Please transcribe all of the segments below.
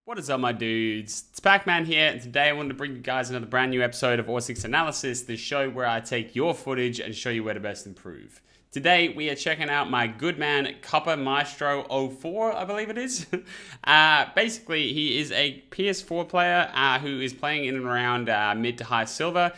What is up, my dudes? It's Pac-Man here, and today I wanted to bring you guys another brand new episode of Or6 Analysis, the show where I take your footage and show you where to best improve. Today, we are checking out my good man, Copper Maestro 04, I believe it is. Basically, he is a PS4 player who is playing in and around mid to high silver.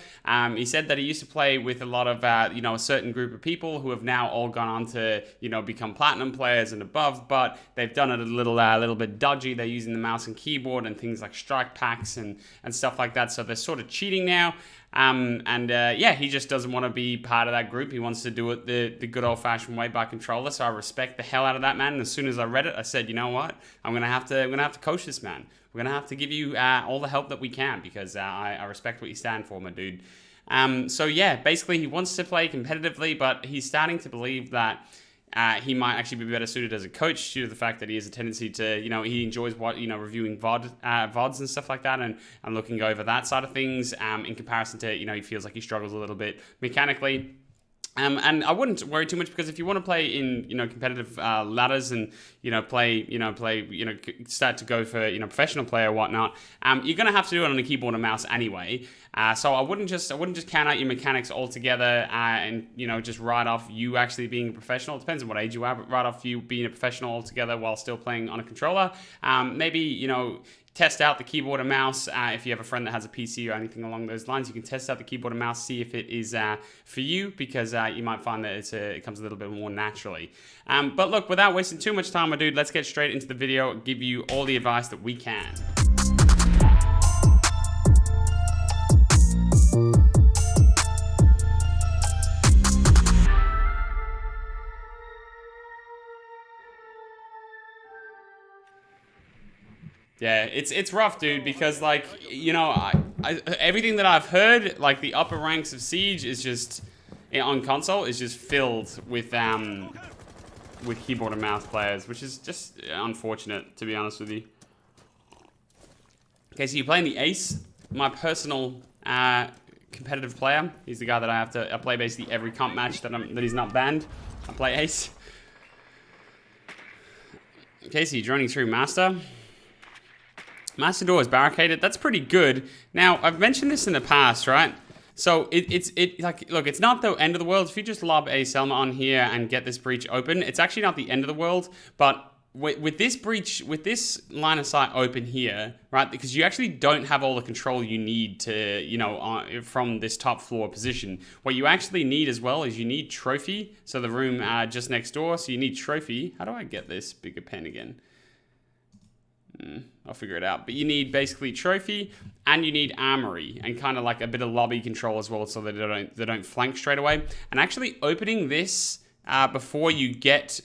He said that he used to play with a lot of, a certain group of people who have now all gone on to, become platinum players and above, but they've done it a little bit dodgy. They're using the mouse and keyboard and things like strike packs and stuff like that, so they're sort of cheating now. He just doesn't want to be part of that group. He wants to do it the good old-fashioned way by controller. So I respect the hell out of that man. And as soon as I read it, I said, you know what? I'm gonna have to coach this man. We're gonna have to give you all the help that we can because I respect what you stand for, my dude. Basically, he wants to play competitively, but he's starting to believe that he might actually be better suited as a coach due to the fact that he has a tendency to, he enjoys reviewing VODs and stuff like that and looking over that side of things in comparison to, he feels like he struggles a little bit mechanically. And I wouldn't worry too much because if you want to play in, competitive ladders and, start to go for, professional player or whatnot, you're going to have to do it on a keyboard and mouse anyway. So I wouldn't just count out your mechanics altogether and, just write off you actually being a professional. It depends on what age you are, but write off you being a professional altogether while still playing on a controller. Maybe, test out the keyboard and mouse. If you have a friend that has a PC or anything along those lines, you can test out the keyboard and mouse, see if it is for you, because you might find that it comes a little bit more naturally. But look, without wasting too much time, my dude, let's get straight into the video, give you all the advice that we can. Yeah, it's rough, dude, because, everything that I've heard, the upper ranks of Siege is just, on console, is just filled with keyboard and mouse players, which is just unfortunate, to be honest with you. Okay, so you're playing the Ace, my personal competitive player. He's the guy that I play basically every comp match that he's not banned. I play Ace. Okay, so you're droning through Master. Master door is barricaded. That's pretty good. Now, I've mentioned this in the past, right? So look, it's not the end of the world. If you just lob a Selma on here and get this breach open, it's actually not the end of the world. But with this breach, with this line of sight open here, right? Because you actually don't have all the control you need to, from this top floor position. What you actually need as well is you need trophy. So the room just next door. So you need trophy. How do I get this bigger pen again? I'll figure it out. But you need basically trophy and you need armory and kind of like a bit of lobby control as well so that they don't flank straight away. And actually opening this before you get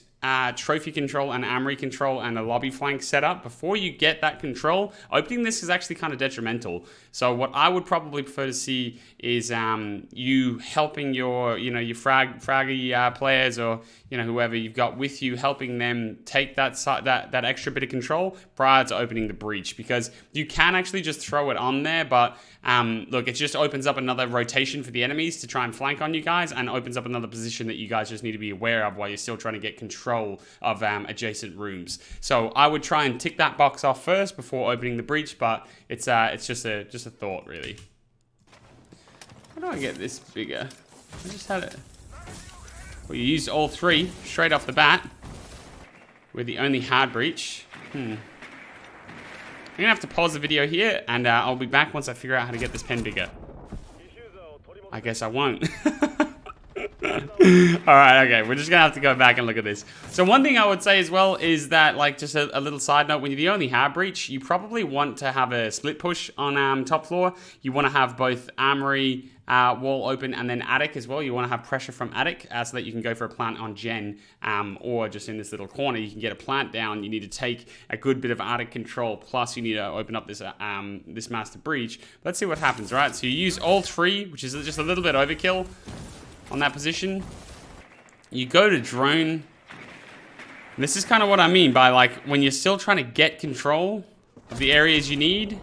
trophy control and armory control and a lobby flank set up, before you get that control, opening this is actually kind of detrimental. So what I would probably prefer to see is you helping your fraggy players or whoever you've got with you, helping them take that extra bit of control prior to opening the breach, because you can actually just throw it on there, but look, it just opens up another rotation for the enemies to try and flank on you guys and opens up another position that you guys just need to be aware of while you're still trying to get control of adjacent rooms. So I would try and tick that box off first before opening the breach, but it's just a thought, really. How do I get this bigger? I just had it. Well, you used all three straight off the bat. We're the only hard breach. I'm gonna have to pause the video here, and I'll be back once I figure out how to get this pen bigger. I guess I won't. Alright, okay, we're just gonna have to go back and look at this. So one thing I would say as well is that, just a little side note, when you're the only hard breach, you probably want to have a split push on top floor. You want to have both armory, wall open, and then attic as well. You want to have pressure from attic so that you can go for a plant on gen, or just in this little corner, you can get a plant down. You need to take a good bit of attic control, plus you need to open up this this master breach. Let's see what happens, right? So you use all three, which is just a little bit overkill on that position. You go to drone. And this is kind of what I mean by when you're still trying to get control of the areas you need.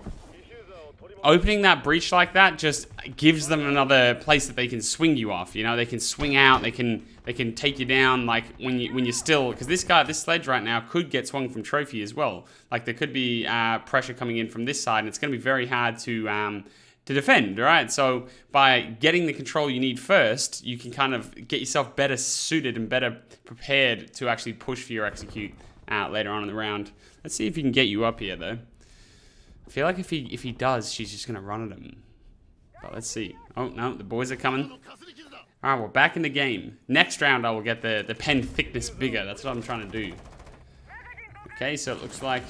opening that breach like that just gives them another place that they can swing you off. You know, they can swing out, they can take you down, like when you're still, because this sledge right now could get swung from trophy as well. Like there could be pressure coming in from this side, and it's going to be very hard to defend, right? So by getting the control you need first, you can kind of get yourself better suited and better prepared to actually push for your execute later on in the round. Let's see if he can get you up here though. I feel like if he does, she's just gonna run at him. But let's see. Oh no, the boys are coming. All right, we're back in the game. Next round, I will get the pen thickness bigger. That's what I'm trying to do. Okay, so it looks like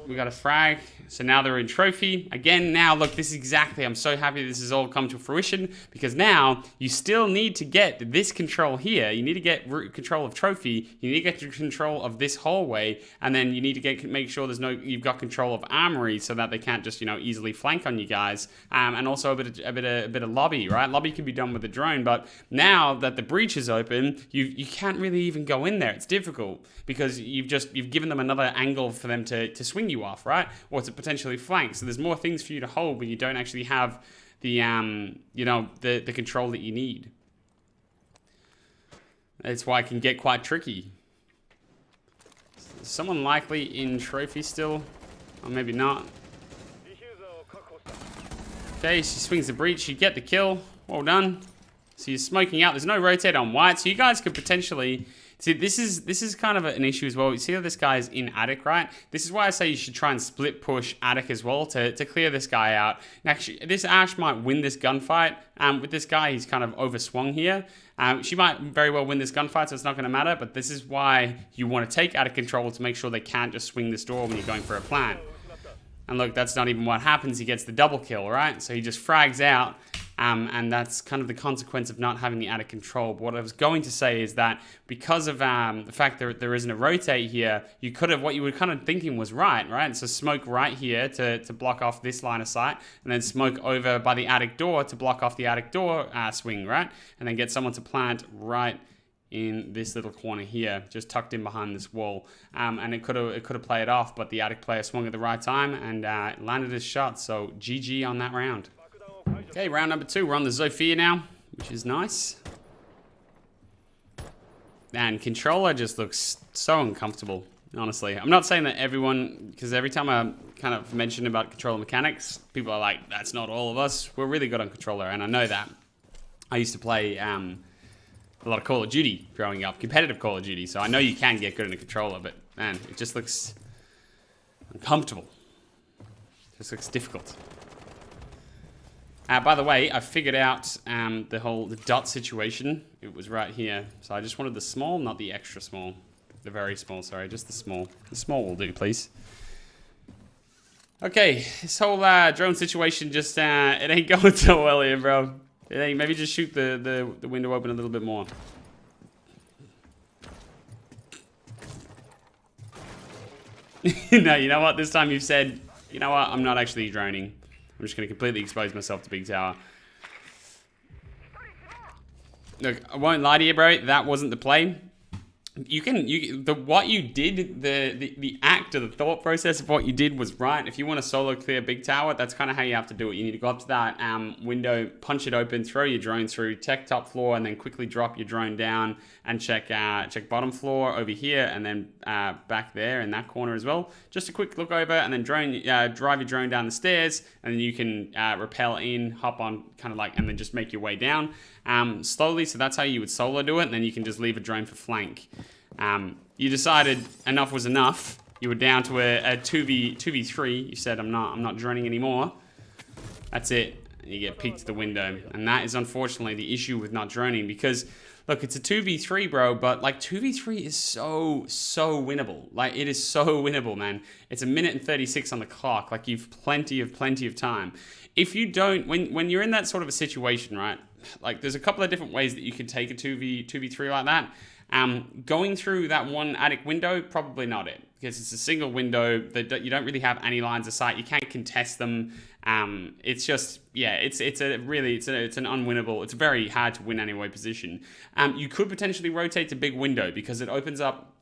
we got a frag. So now they're in trophy. Again, now look, this is exactly, I'm so happy this has all come to fruition, because now you still need to get this control here. You need to get control of trophy. You need to get control of this hallway, and then you need to make sure you've got control of armory so that they can't just, you know, easily flank on you guys. And also a bit of lobby, right? Lobby can be done with a drone, but now that the breach is open, you can't really even go in there. It's difficult because you've given them another angle for them to swing you off, right? Or to potentially flank. So there's more things for you to hold when you don't actually have the the control that you need. That's why it can get quite tricky. Is someone likely in trophy still? Or maybe not. Okay, she swings the breach. You get the kill. Well done. So you're smoking out. There's no rotate on white, so you guys could potentially... See, this is kind of an issue as well. You see how this guy's in attic, right? This is why I say you should try and split push attic as well to clear this guy out. And actually, this Ash might win this gunfight. With this guy, he's kind of overswung here. She might very well win this gunfight, so it's not going to matter. But this is why you want to take attic control to make sure they can't just swing this door when you're going for a plant. And look, that's not even what happens. He gets the double kill, right? So he just frags out. And that's kind of the consequence of not having the attic control. But what I was going to say is that because of the fact that there isn't a rotate here, what you were kind of thinking was right? So smoke right here to block off this line of sight, and then smoke over by the attic door to block off the attic door swing, right? And then get someone to plant right in this little corner here, just tucked in behind this wall. And it could have played off, but the attic player swung at the right time and landed his shot. So GG on that round. Okay, round number 2. We're on the Zofia now, which is nice. And controller just looks so uncomfortable, honestly. I'm not saying that everyone, because every time I kind of mention about controller mechanics, people are like, that's not all of us. We're really good on controller, and I know that. I used to play a lot of Call of Duty growing up, competitive Call of Duty, so I know you can get good in a controller, but man, it just looks uncomfortable. It just looks difficult. By the way, I figured out the dot situation. It was right here. So I just wanted the small, not the extra small. The very small, sorry, just the small. The small will do, please. Okay, this whole drone situation just, it ain't going so well here, bro. It ain't, maybe just shoot the window open a little bit more. No, you know what? This time you've said, you know what? I'm not actually droning. I'm just going to completely expose myself to Big Tower. Look, I won't lie to you, bro. That wasn't the play. What you did, the act or the thought process of what you did was right. If you want to solo clear Big Tower, that's kind of how you have to do it. You need to go up to that window, punch it open, throw your drone through, tech top floor, and then quickly drop your drone down and check bottom floor over here, and then back there in that corner as well. Just a quick look over, and then drive your drone down the stairs, and then you can rappel in, hop on, kind of like, and then just make your way down slowly. So that's how you would solo do it, and then you can just leave a drone for flank. You decided enough was enough. You were down to a 2v3. You said, I'm not droning anymore. That's it. And you get peeked to the window. And that is unfortunately the issue with not droning, because look, it's a 2v3, bro, but like 2v3 is so winnable. Like it is so winnable, man. It's 1 minute and 36 on the clock. Like you've plenty of time. If you don't, when you're in that sort of a situation, right? Like there's a couple of different ways that you can take a 2v3 like that. Going through that one attic window, probably not it, because it's a single window that you don't really have any lines of sight. You can't contest them. It's just, yeah, it's an unwinnable, it's a very hard to win anyway position. You could potentially rotate to big window because it opens up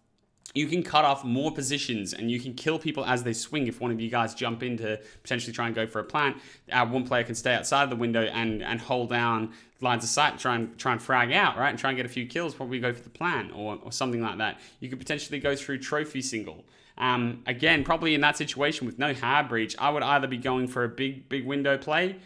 you can cut off more positions and you can kill people as they swing. If one of you guys jump in to potentially try and go for a plant, one player can stay outside of the window and hold down lines of sight, try and frag out, right? And try and get a few kills, probably go for the plant or something like that. You could potentially go through trophy single. Again, probably in that situation with no hard breach, I would either be going for a big window play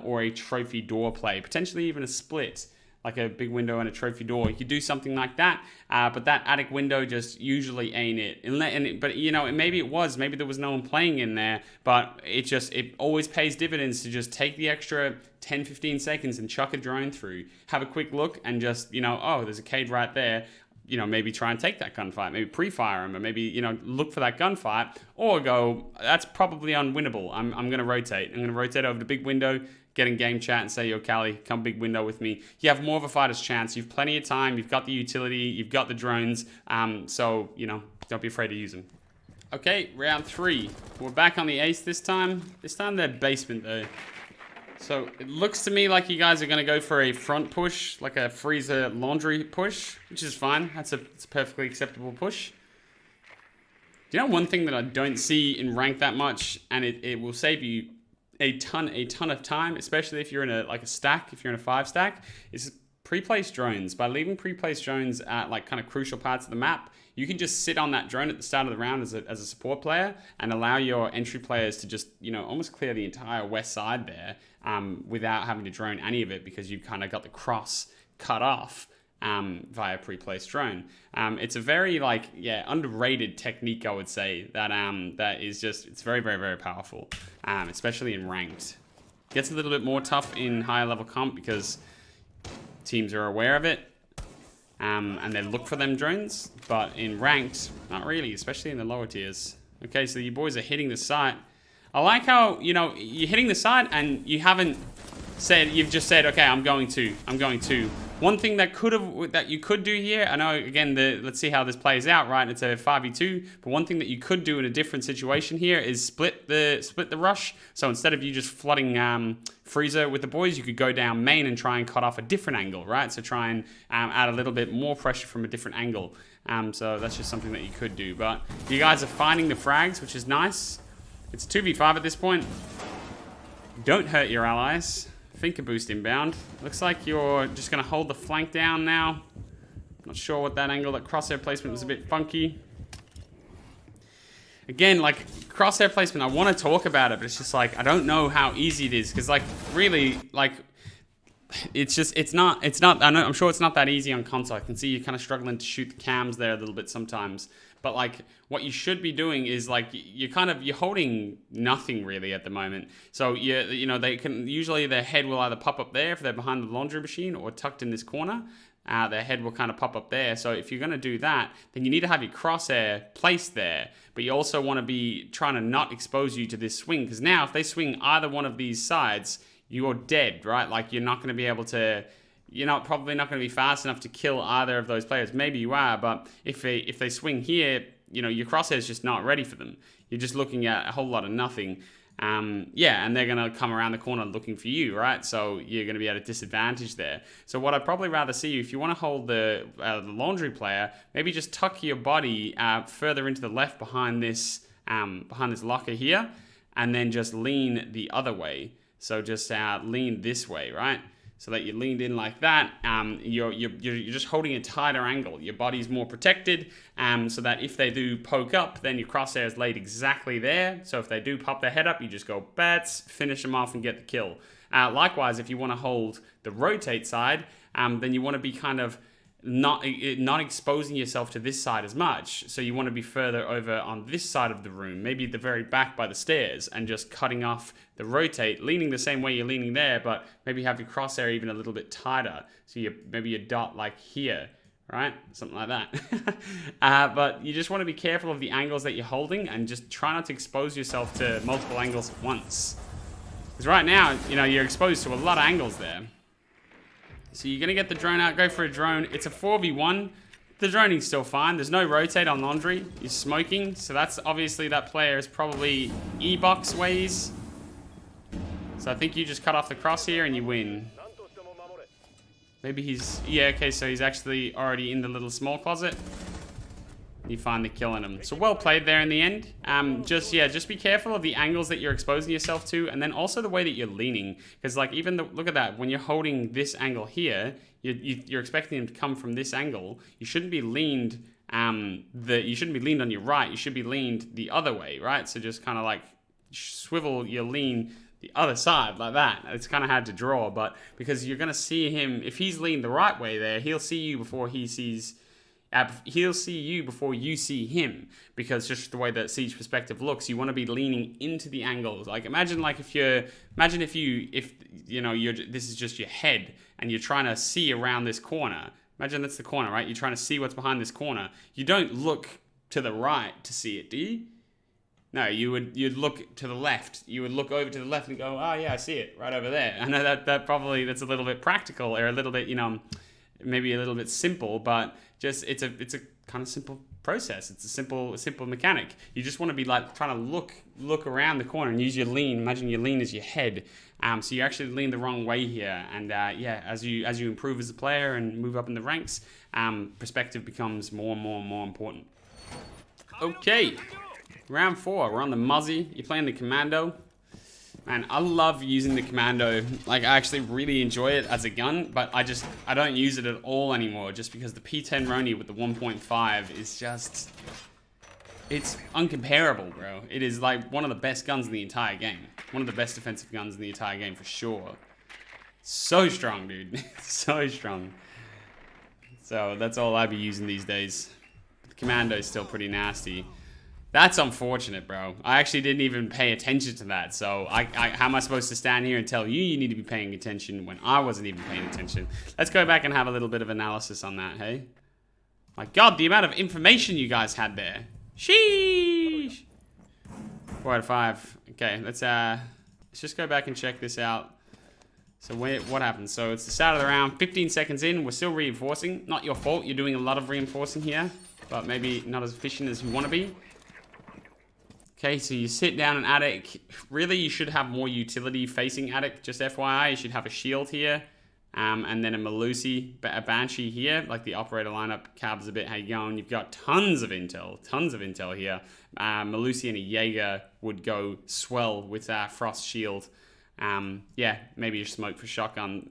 or a trophy door play, potentially even a split, like a big window and a trophy door. You could do something like that, but that attic window just usually ain't it. But you know, maybe there was no one playing in there, but it always pays dividends to just take the extra 10-15 seconds and chuck a drone through, have a quick look, and just, you know, oh, there's a cade right there. You know, maybe try and take that gunfight, maybe pre-fire him, or maybe, you know, look for that gunfight, or go, that's probably unwinnable. I'm going to rotate. I'm going to rotate over the big window, get in game chat and say, yo, Callie, come big window with me. You have more of a fighter's chance. You've plenty of time. You've got the utility. You've got the drones. So, you know, don't be afraid to use them. Okay, round 3. We're back on the ace this time. This time they're basement, though. So it looks to me like you guys are going to go for a front push, like a freezer laundry push, which is fine. It's a perfectly acceptable push. Do you know one thing that I don't see in rank that much, and it will save you a ton of time, especially if you're in a stack, if you're in a 5 stack, is pre-placed drones. By leaving pre-placed drones at like kind of crucial parts of the map, you can just sit on that drone at the start of the round as a support player and allow your entry players to just, you know, almost clear the entire west side there without having to drone any of it, because you've kind of got the cross cut off via pre-placed drone. It's a very underrated technique, I would say, that is just, it's very, very, very powerful, especially in ranked. Gets a little bit more tough in higher level comp because teams are aware of it and they look for them drones, but in ranked, not really, especially in the lower tiers. Okay, so you boys are hitting the site. I like how, you know, you're hitting the site and you haven't said, you've just said, okay, I'm going to. One thing that you could do here, I know, again, let's see how this plays out, right? It's a 5v2, but one thing that you could do in a different situation here is split the rush. So instead of you just flooding freezer with the boys, you could go down main and try and cut off a different angle, right? So try and add a little bit more pressure from a different angle. So that's just something that you could do. But you guys are finding the frags, which is nice. It's 2v5 at this point. Don't hurt your allies. Thinker boost inbound. Looks like you're just going to hold the flank down now. Not sure what that angle, that crosshair placement was a bit funky. Again, like, crosshair placement, I want to talk about it, but it's just like, I don't know how easy it is. Because, like, really, like, it's not, I'm sure it's not that easy on console. I can see you kind of struggling to shoot the cams there a little bit sometimes. But like, what you should be doing is like, you're holding nothing really at the moment. So you know, they can, usually their head will either pop up there if they're behind the laundry machine, or tucked in this corner. Their head will kind of pop up there. So if you're going to do that, then you need to have your crosshair placed there. But you also want to be trying to not expose you to this swing. Because now if they swing either one of these sides, you're dead, right? Like, you're not going to be able to, probably not going to be fast enough to kill either of those players. Maybe you are, but if they swing here, you know, your crosshair is just not ready for them. You're just looking at a whole lot of nothing. And they're going to come around the corner looking for you, right? So you're going to be at a disadvantage there. So what I'd probably rather see, if you want to hold the laundry player, maybe just tuck your body further into the left behind this locker here, and then just lean the other way. So just lean this way, right? So that you're leaned in like that. You're just holding a tighter angle. Your body's more protected, so that if they do poke up, then your crosshair is laid exactly there. So if they do pop their head up, you just go bats, finish them off and get the kill. Likewise, if you want to hold the rotate side, then you want to be kind of not exposing yourself to this side as much. So you want to be further over on this side of the room, maybe at the very back by the stairs, and just cutting off the rotate, leaning the same way you're leaning there, but maybe have your crosshair even a little bit tighter. So maybe your dot like here, right? Something like that. But you just want to be careful of the angles that you're holding, and just try not to expose yourself to multiple angles at once. Because right now, you're exposed to a lot of angles there. So you're going to get the drone out, go for a drone. It's a 4v1. The droning's still fine. There's no rotate on laundry. You're smoking. So that's obviously, that player is probably E-box ways. So I think you just cut off the cross here and you win. Maybe he's... Yeah, okay, so he's actually already in the little small closet. You finally killing him. So well played there in the end. Just be careful of the angles that you're exposing yourself to, and then also the way that you're leaning. Because like look at that, when you're holding this angle here, you're expecting him to come from this angle. You shouldn't be leaned. You shouldn't be leaned on your right. You should be leaned the other way, right? So just kind of like swivel your lean the other side like that. It's kind of hard to draw, but because you're gonna see him if he's leaned the right way there, he'll see you before he sees. He'll see you before you see him, because just the way that siege perspective looks, you want to be leaning into the angles. Like imagine if you this is just your head and you're trying to see around this corner. Imagine that's the corner, right? You're trying to see what's behind this corner. You don't look to the right to see it, do you? No, you'd look to the left. You would look over to the left and go, oh yeah, I see it right over there. I know that's a little bit practical, or a little bit, maybe a little bit simple, but just it's a kind of simple process. It's a simple mechanic. You just want to be like trying to look around the corner and use your lean. Imagine your lean as your head. So you actually lean the wrong way here, and as you improve as a player and move up in the ranks, perspective becomes more and more important. Okay, round 4. We're on the Muzzy. You're playing the Commando. Man, I love using the Commando. Like, I actually really enjoy it as a gun, but I don't use it at all anymore, just because the P10 Roni with the 1.5 is just... It's uncomparable, bro. It is like one of the best guns in the entire game. One of the best defensive guns in the entire game, for sure. So strong, dude. So strong. So that's all I'd be using these days. The Commando is still pretty nasty. That's unfortunate, bro. I actually didn't even pay attention to that. So how am I supposed to stand here and tell you need to be paying attention when I wasn't even paying attention? Let's go back and have a little bit of analysis on that, hey? My God, the amount of information you guys had there. Sheesh. 4 out of 5. Okay, let's just go back and check this out. So what happened? So it's the start of the round. 15 seconds in, we're still reinforcing. Not your fault. You're doing a lot of reinforcing here, but maybe not as efficient as you want to be. Okay, so you sit down an attic. Really, you should have more utility facing attic. Just FYI, you should have a shield here. And then a Malusi, a Banshee here. Like the operator lineup, Cab's a bit, how you going? You've got tons of intel here. Malusi and a Jaeger would go swell with Frost shield. Maybe a smoke for shotgun,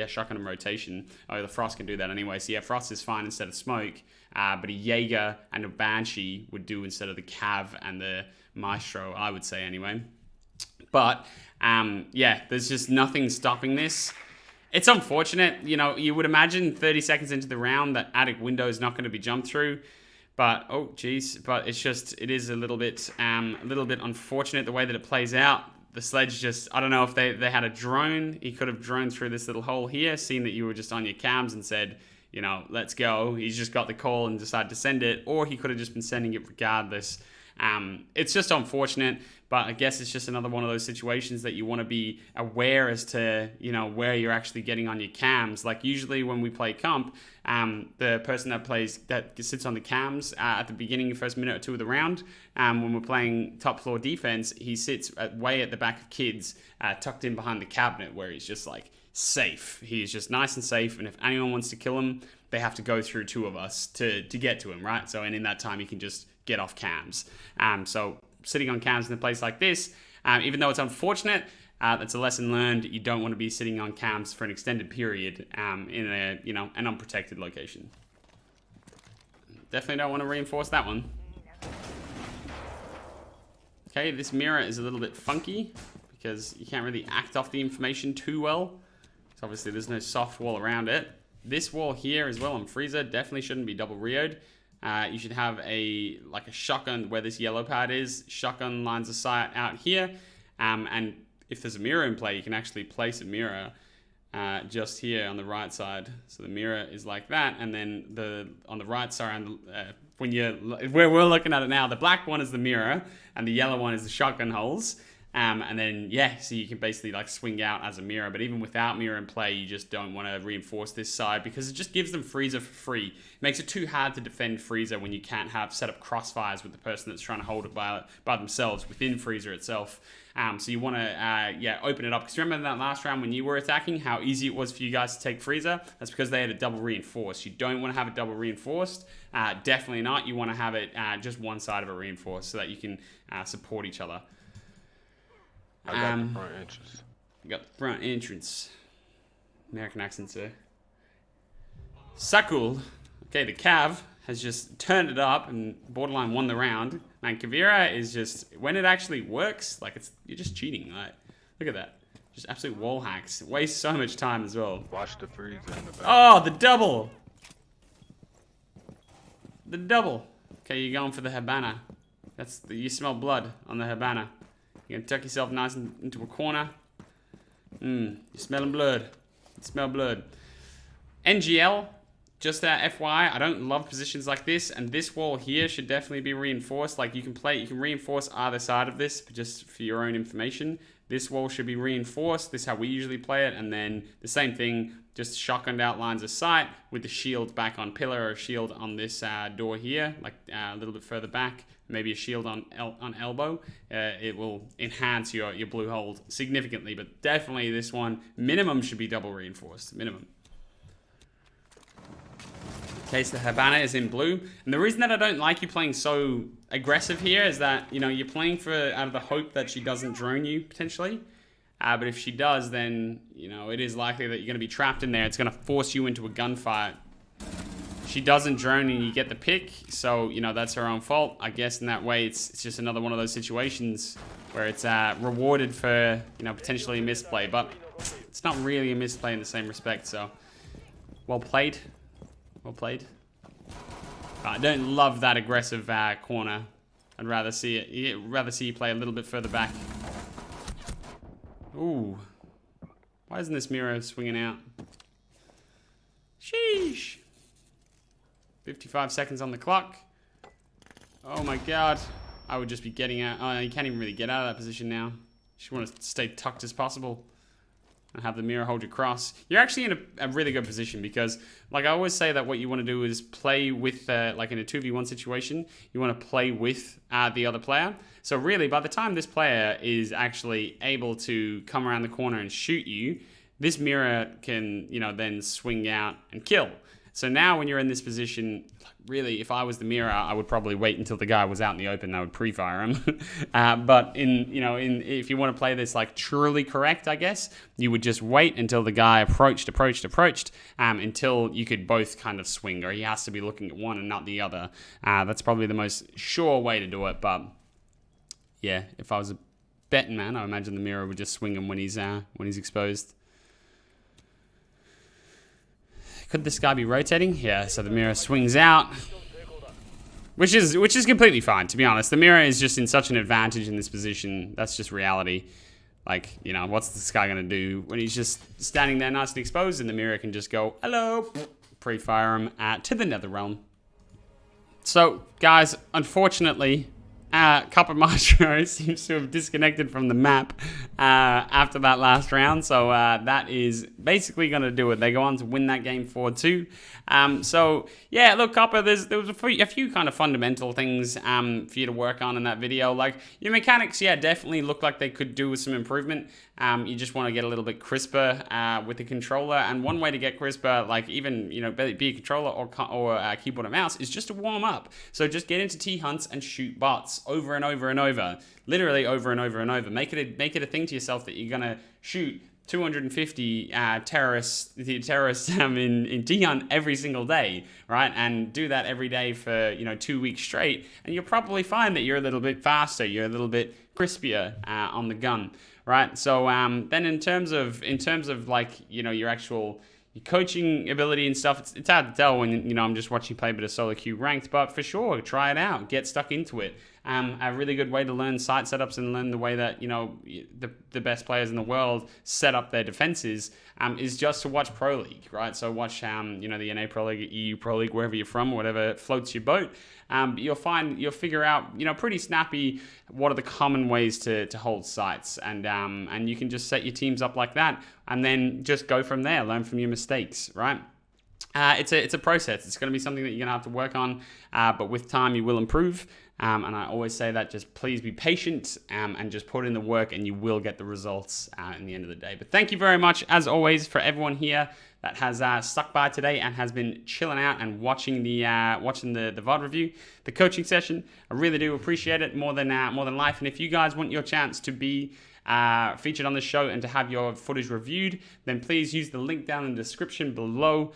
shotgun and rotation. Oh, the Frost can do that anyway. So yeah, Frost is fine instead of smoke. But a Jaeger and a Banshee would do instead of the Cav and the Maestro, I would say anyway. But, there's just nothing stopping this. It's unfortunate, you would imagine 30 seconds into the round that attic window is not going to be jumped through. But, it is a little bit unfortunate the way that it plays out. The sledge I don't know if they had a drone. He could have droned through this little hole here, seen that you were just on your cams and said, let's go. He's just got the call and decided to send it, or he could have just been sending it regardless. It's just unfortunate, but I guess it's just another one of those situations that you want to be aware as to, where you're actually getting on your cams. Like usually when we play comp, the person that sits on the cams at the beginning, first minute or two of the round, when we're playing top floor defense, he sits way at the back of kids, tucked in behind the cabinet where he's just like safe. He's just nice and safe, and if anyone wants to kill him, they have to go through two of us to get to him, right? So, and in that time, he can just get off cams. So sitting on cams in a place like this, even though it's unfortunate, that's a lesson learned. You don't want to be sitting on cams for an extended period in an unprotected location. Definitely don't want to reinforce that one. Okay, this mirror is a little bit funky because you can't really act off the information too well. So obviously there's no soft wall around it. This wall here as well on Freezer definitely shouldn't be double rioed. You should have a shotgun where this yellow pad is. Shotgun lines of sight out here. And if there's a mirror in play, you can actually place a mirror just here on the right side. So the mirror is like that. And then on the right side, where we're looking at it now, the black one is the mirror and the yellow one is the shotgun holes. And then, yeah, so you can basically like swing out as a mirror. But even without mirror in play, you just don't want to reinforce this side because it just gives them Freezer for free. It makes it too hard to defend Freezer when you can't have set up crossfires with the person that's trying to hold it by themselves within Freezer itself. So you want to, open it up. Because remember that last round when you were attacking, how easy it was for you guys to take Freezer? That's because they had a double reinforced. You don't want to have it double reinforced. Definitely not. You want to have it just one side of it reinforced so that you can support each other. I got the front entrance. You got the front entrance. American accent, sir. Sakul. Okay, the Cav has just turned it up and borderline won the round. Man, Kavira is just, when it actually works, like you're just cheating. Like, look at that. Just absolute wall hacks. It wastes so much time as well. Watch the freezer in the back. Oh, the double. The double. Okay, you're going for the Habana. You smell blood on the Habana. You're going to tuck yourself nice into a corner. You're smelling blood. You smell blood. NGL, just FYI, I don't love positions like this, and this wall here should definitely be reinforced. Like you can reinforce either side of this, but just for your own information. This wall should be reinforced. This is how we usually play it, and then the same thing, just shotgunned out lines of sight with the shield back on pillar or a shield on this door here, like a little bit further back. Maybe a shield on elbow. It will enhance your blue hold significantly, but definitely this one minimum should be double reinforced. Minimum. Okay, so the Habana is in blue. And the reason that I don't like you playing so aggressive here is that, you know, you're playing out of the hope that she doesn't drone you, potentially. But if she does, then, you know, it is likely that you're going to be trapped in there. It's going to force you into a gunfight. She doesn't drone and you get the pick. So, you know, that's her own fault. I guess in that way, it's just another one of those situations where it's rewarded for, you know, potentially a misplay. But it's not really a misplay in the same respect. So, well played. Well played. I don't love that aggressive corner. I'd rather see you play a little bit further back. Ooh. Why isn't this mirror swinging out? Sheesh. 55 seconds on the clock. Oh my god. I would just be getting out. Oh, you can't even really get out of that position now. You just want to stay tucked as possible. And have the mirror hold your cross. You're actually in a really good position because, like I always say, that what you want to do is play with, like in a 2v1 situation, you want to play with the other player. So really, by the time this player is actually able to come around the corner and shoot you, this mirror can, you know, then swing out and kill. So now when you're in this position, really, if I was the mirror, I would probably wait until the guy was out in the open and I would pre-fire him. But if you want to play this like truly correct, I guess, you would just wait until the guy approached, until you could both kind of swing, or he has to be looking at one and not the other. That's probably the most sure way to do it. But yeah, if I was a betting man, I imagine the mirror would just swing him when he's exposed. Could this guy be rotating? Yeah, so the mirror swings out. Which is completely fine, to be honest. The mirror is just in such an advantage in this position. That's just reality. Like, you know, what's this guy going to do when he's just standing there nice and exposed, and the mirror can just go, hello, pre-fire him to the nether realm. So, guys, unfortunately, Copper Maestro seems to have disconnected from the map after that last round. So that is basically going to do it. They go on to win that game 4-2. So, yeah, look, Copper, there was a few kind of fundamental things for you to work on in that video. Like, your mechanics, yeah, definitely look like they could do with some improvement. You just want to get a little bit crisper with the controller. And one way to get crisper, like even, you know, be a controller or keyboard and mouse, is just to warm up. So just get into T-hunts and shoot bots over and over and over. Literally over and over and over. Make it a thing to yourself that you're going to shoot 250 terrorists in T-hunt every single day, right? And do that every day for, you know, 2 weeks straight. And you'll probably find that you're a little bit faster. You're a little bit crispier on the gun. Right, so then in terms of like, you know, your coaching ability and stuff, it's hard to tell when, you know, I'm just watching you play a bit of solo queue ranked, but for sure, try it out, get stuck into it. a really good way to learn site setups and learn the way that, the best players in the world set up their defenses is just to watch Pro League, right? So watch, the NA Pro League, EU Pro League, wherever you're from, whatever floats your boat. You'll figure out, pretty snappy what are the common ways to hold sites, and you can just set your teams up like that, and then just go from there, learn from your mistakes, right? It's a process. It's going to be something that you're going to have to work on, but with time you will improve. And I always say that just please be patient and just put in the work, and you will get the results in the end of the day. But thank you very much, as always, for everyone here that has stuck by today and has been chilling out and watching the VOD review, the coaching session. I really do appreciate it more than life. And if you guys want your chance to be featured on the show and to have your footage reviewed, then please use the link down in the description below,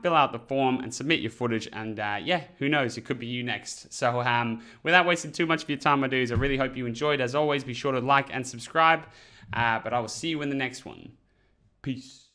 fill out the form and submit your footage, and who knows, it could be you next. So without wasting too much of your time, my dudes, I really hope you enjoyed. As always, be sure to like and subscribe, but I will see you in the next one. Peace.